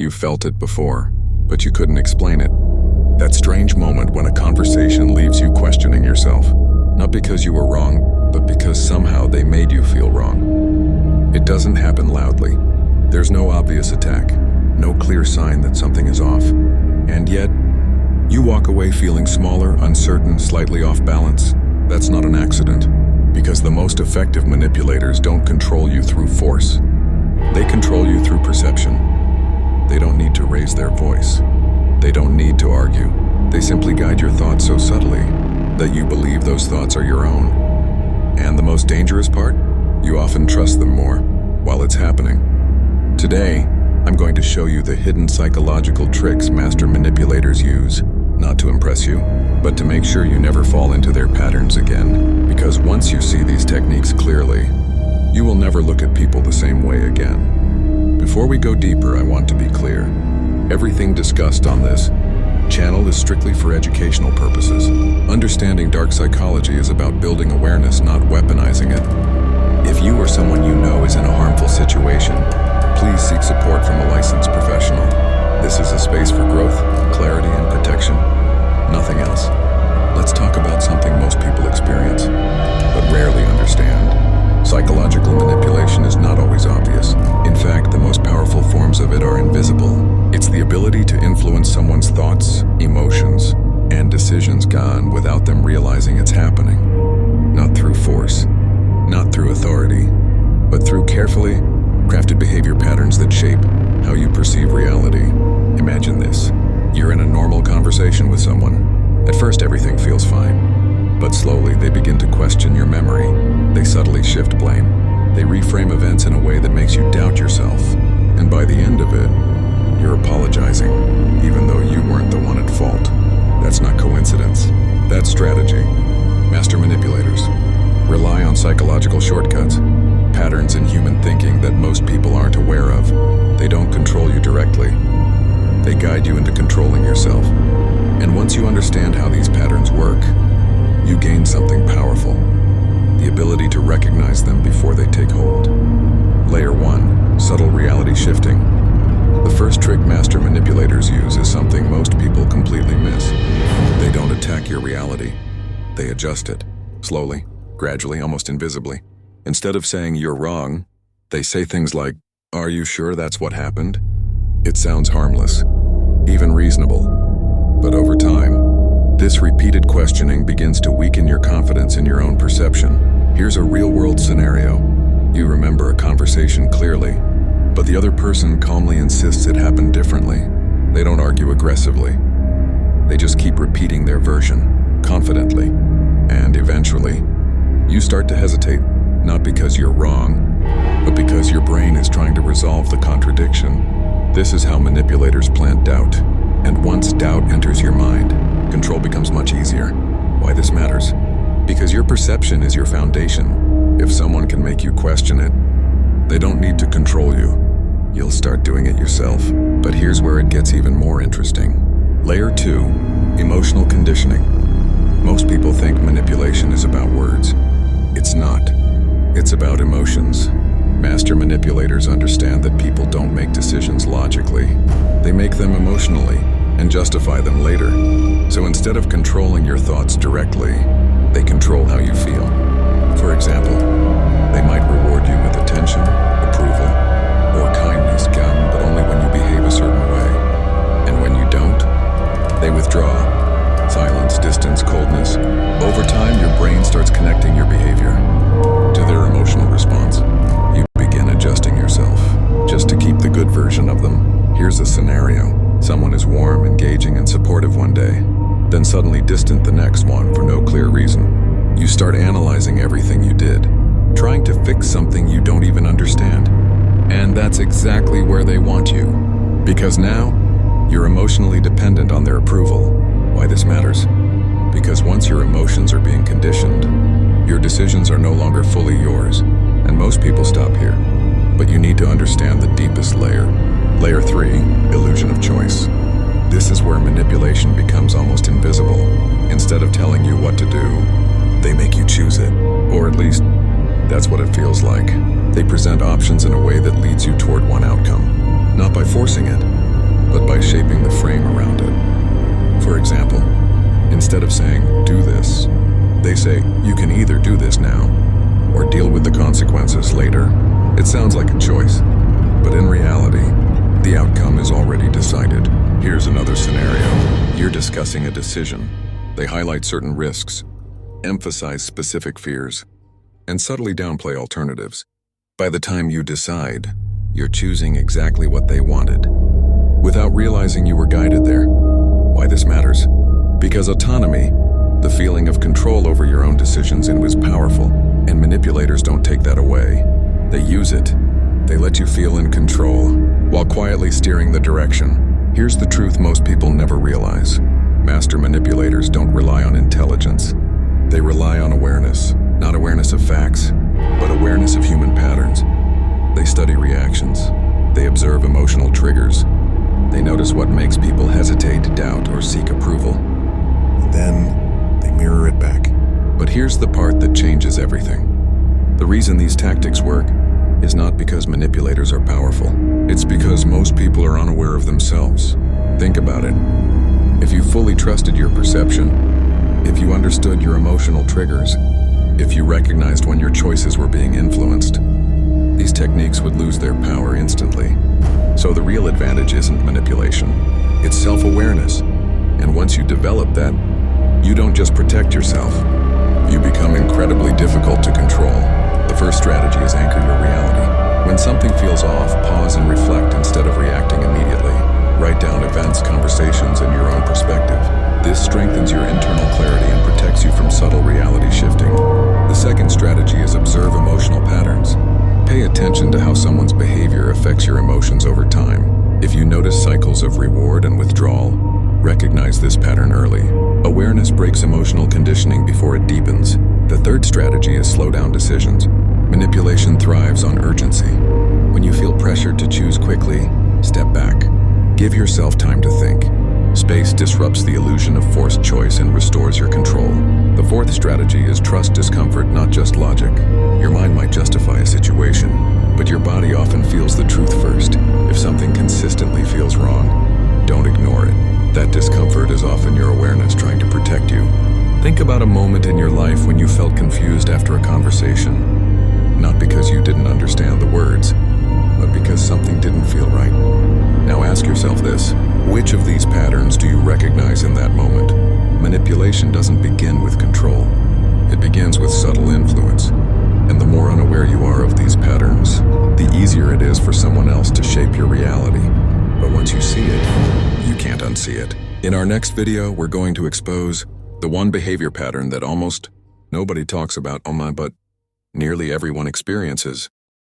You've felt it before, but you couldn't explain it. That strange moment when a conversation leaves you questioning yourself, not because you were wrong, but because somehow they made you feel wrong. It doesn't happen loudly. There's no obvious attack, no clear sign that something is off. And yet, you walk away feeling smaller, uncertain, slightly off balance. That's not an accident, because the most effective manipulators don't control you through force. They control you through perception. They don't need to raise their voice. They don't need to argue. They simply guide your thoughts so subtly that you believe those thoughts are your own. And the most dangerous part? You often trust them more while it's happening. Today, I'm going to show you the hidden psychological tricks master manipulators use, not to impress you, but to make sure you never fall into their patterns again. Because once you see these techniques clearly, you will never look at people the same way again. Before we go deeper, I want to be clear. Everything discussed on this channel is strictly for educational purposes. Understanding dark psychology is about building awareness, not weaponizing it. If you or someone you know is in a harmful situation, please seek support from a licensed professional. This is a space for growth, clarity, and protection. Nothing else. Let's talk about something most people experience, but rarely understand. Psychological manipulation is not always obvious. In fact, the most powerful forms of it are invisible. It's the ability to influence someone's thoughts, emotions, and decisions gone without them realizing it's happening. Not through force, not through authority, but through carefully crafted behavior patterns that shape how you perceive reality. Imagine this. You're in a normal conversation with someone. At first, everything feels fine, but slowly they begin to question your memory. They subtly shift blame. They reframe events in a way that makes you doubt yourself. And by the end of it, you're apologizing, even though you weren't the one at fault. That's not coincidence. That's strategy. Master manipulators rely on psychological shortcuts, patterns in human thinking that most people aren't aware of. They don't control you directly. They guide you into controlling yourself. And once you understand how these patterns work, you gain something powerful. The ability to recognize them before they take hold. Layer 1, subtle reality shifting. The first trick master manipulators use is something most people completely miss. They don't attack your reality. They adjust it, slowly, gradually, almost invisibly. Instead of saying you're wrong, they say things like, "Are you sure that's what happened?" It sounds harmless, even reasonable. But over time, this repeated questioning begins to weaken your confidence in your own perception. Here's a real-world scenario. You remember a conversation clearly, but the other person calmly insists it happened differently. They don't argue aggressively. They just keep repeating their version, confidently. And eventually, you start to hesitate, not because you're wrong, but because your brain is trying to resolve the contradiction. This is how manipulators plant doubt. And once doubt enters your mind, control becomes much easier. Why this matters? Because your perception is your foundation. If someone can make you question it, they don't need to control you. You'll start doing it yourself. But here's where it gets even more interesting. Layer 2, emotional conditioning. Most people think manipulation is about words. It's not. It's about emotions. Master manipulators understand that people don't make decisions logically. They make them emotionally and justify them later. So instead of controlling your thoughts directly, they control how you feel. For example, they might reward you with attention, approval, or kindness, but only when you behave a certain way. And when you don't, they withdraw. Silence, distance, coldness. Over time, your brain starts connecting your behavior to their emotional response. You begin adjusting yourself just to keep the good version of them. Here's a scenario. Someone is warm, engaging, and supportive one day, then suddenly distant the next one for no clear reason. You start analyzing everything you did, trying to fix something you don't even understand. And that's exactly where they want you. Because now, you're emotionally dependent on their approval. Why this matters? Because once your emotions are being conditioned, your decisions are no longer fully yours. And most people stop here. But you need to understand the deepest layer. Layer 3, illusion of choice. This is where manipulation becomes almost invisible. Instead of telling you what to do, they make you choose it. Or at least, that's what it feels like. They present options in a way that leads you toward one outcome. Not by forcing it, but by shaping the frame around it. For example, instead of saying, "do this," they say, "You can either do this now, or deal with the consequences later." It sounds like a choice, but in reality, the outcome is already decided. Here's another scenario. You're discussing a decision. They highlight certain risks, emphasize specific fears, and subtly downplay alternatives. By the time you decide, you're choosing exactly what they wanted, without realizing you were guided there. Why this matters? Because autonomy, the feeling of control over your own decisions, is powerful, and manipulators don't take that away. They use it. They let you feel in control, while quietly steering the direction. Here's the truth most people never realize. Master manipulators don't rely on intelligence. They rely on awareness. Not awareness of facts, but awareness of human patterns. They study reactions. They observe emotional triggers. They notice what makes people hesitate, doubt, or seek approval. And then they mirror it back. But here's the part that changes everything. The reason these tactics work is not because manipulators are powerful. It's because most people are unaware of themselves. Think about it. If you fully trusted your perception, if you understood your emotional triggers, if you recognized when your choices were being influenced, these techniques would lose their power instantly. So the real advantage isn't manipulation, it's self-awareness. And once you develop that, you don't just protect yourself, you become incredibly difficult to control. The first strategy is anchor your reality. When something feels off, pause and reflect instead of reacting immediately. Write down events, conversations, and your own perspective. This strengthens your internal clarity and protects you from subtle reality shifting. The second strategy is observe emotional patterns. Pay attention to how someone's behavior affects your emotions over time. If you notice cycles of reward and withdrawal, recognize this pattern early. Awareness breaks emotional conditioning before it deepens. The third strategy is slow down decisions. Manipulation thrives on urgency. When you feel pressured to choose quickly, step back. Give yourself time to think. Space disrupts the illusion of forced choice and restores your control. The fourth strategy is trust discomfort, not just logic. Your mind might justify a situation, but your body often feels the truth first. If something consistently feels wrong, don't ignore it. That discomfort is often your awareness trying to protect you. Think about a moment in your life when you felt confused after a conversation. Not because you didn't understand the words, but because something didn't feel right. Now ask yourself this: which of these patterns do you recognize in that moment? Manipulation doesn't begin with control. It begins with subtle influence. And the more unaware you are of these patterns, the easier it is for someone else to shape your reality. But once you see it, you can't unsee it. In our next video, we're going to expose the one behavior pattern that almost nobody talks about, but nearly everyone experiences.